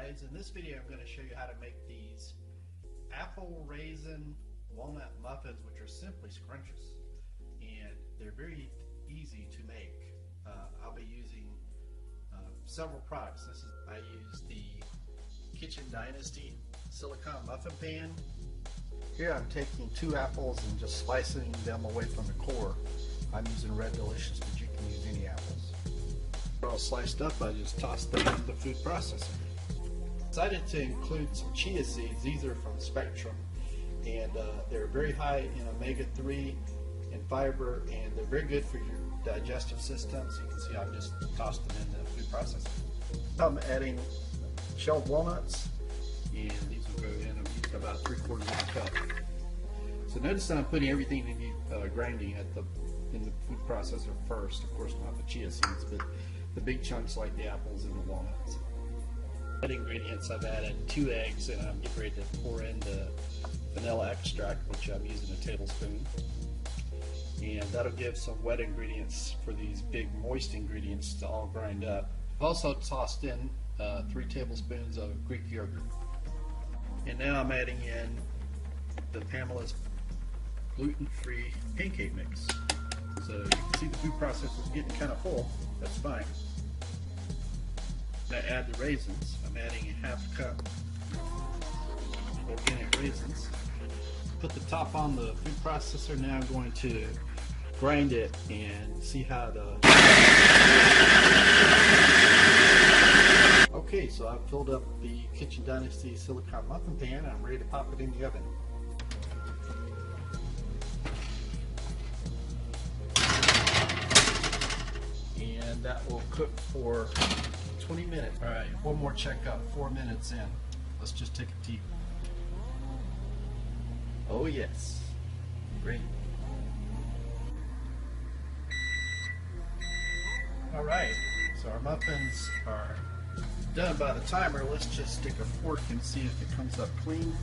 guys, in this video I'm going to show you how to make these apple raisin walnut muffins, which are simply scrumptious, and they're very easy to make. I'll be using several products. I use the Kitchen Dynasty silicone muffin pan. Here I'm taking 2 apples and just slicing them away from the core. I'm using Red Delicious, but you can use any apples. They're all sliced up. I just tossed them in the food processor. Decided to include some chia seeds. These are from Spectrum, and they're very high in omega-3 and fiber, and they're very good for your digestive system. So you can see I've just tossed them in the food processor. I'm adding shelled walnuts, and these will go in. I'm using about 3/4 of a cup. So notice that I'm putting everything in grinding in the food processor first. Of course, not the chia seeds, but the big chunks like the apples and the walnuts. Ingredients, I've added 2 eggs, and I'm getting ready to pour in the vanilla extract, which I'm using a tablespoon, and that'll give some wet ingredients for these big moist ingredients to all grind up. I've also tossed in 3 tablespoons of Greek yogurt, and now I'm adding in the Pamela's gluten-free pancake mix. So you can see the food processor is getting kind of full. That's fine. I add the raisins. I'm adding a 1/2 cup organic raisins. Put the top on the food processor. Now I'm going to grind it and see how the... Okay, so I've filled up the Kitchen Dynasty silicone muffin pan, and I'm ready to pop it in the oven. And that will cook for 20 minutes. All right, one more checkup, 4 minutes in. Let's just take a peek. Oh yes, great. All right, so our muffins are done by the timer. Let's just stick a fork and see if it comes up clean.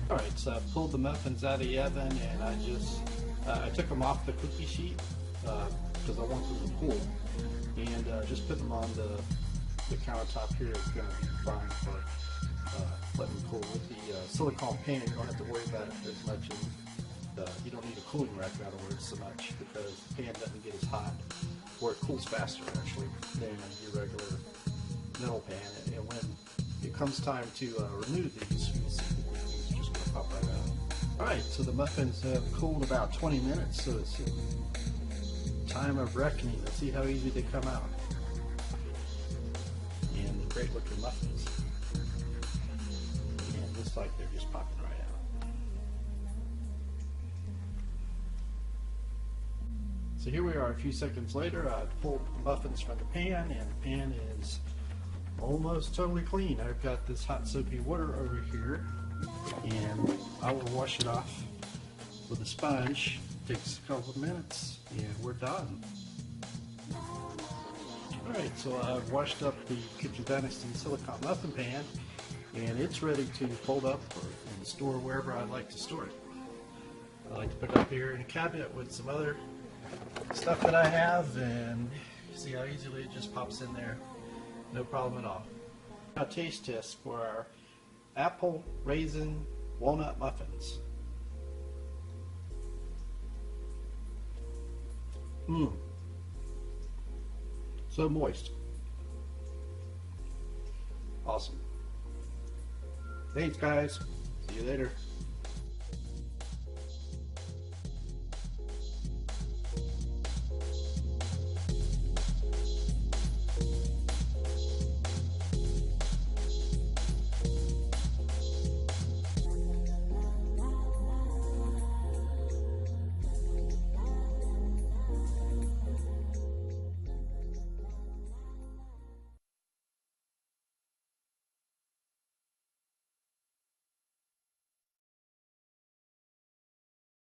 All right, so I pulled the muffins out of the oven, and I took them off the cookie sheet because I want them to cool. And just put them on the countertop here is going to be fine for letting them cool. With the silicone pan, you don't have to worry about it as much as you don't need a cooling rack, in other words, so much, because the pan doesn't get as hot, or it cools faster actually than your regular metal pan. And when it comes time to remove these, you'll see it's just going to pop right out. Alright, so the muffins have cooled about 20 minutes, so it's time of reckoning. Let's see how easy they come out. And the great looking muffins. And looks like they're just popping right out. So here we are a few seconds later. I pulled the muffins from the pan, and the pan is almost totally clean. I've got this hot soapy water over here, and I will wash it off with a sponge. Takes a couple of minutes, and we're done. Alright, so I've washed up the Kitchen Dynasty silicone muffin pan, and it's ready to fold up and store wherever I'd like to store it. I like to put it up here in a cabinet with some other stuff that I have, and see how easily it just pops in there. No problem at all. Now, taste test for our apple raisin walnut muffins. So moist. Awesome. Thanks, guys. See you later.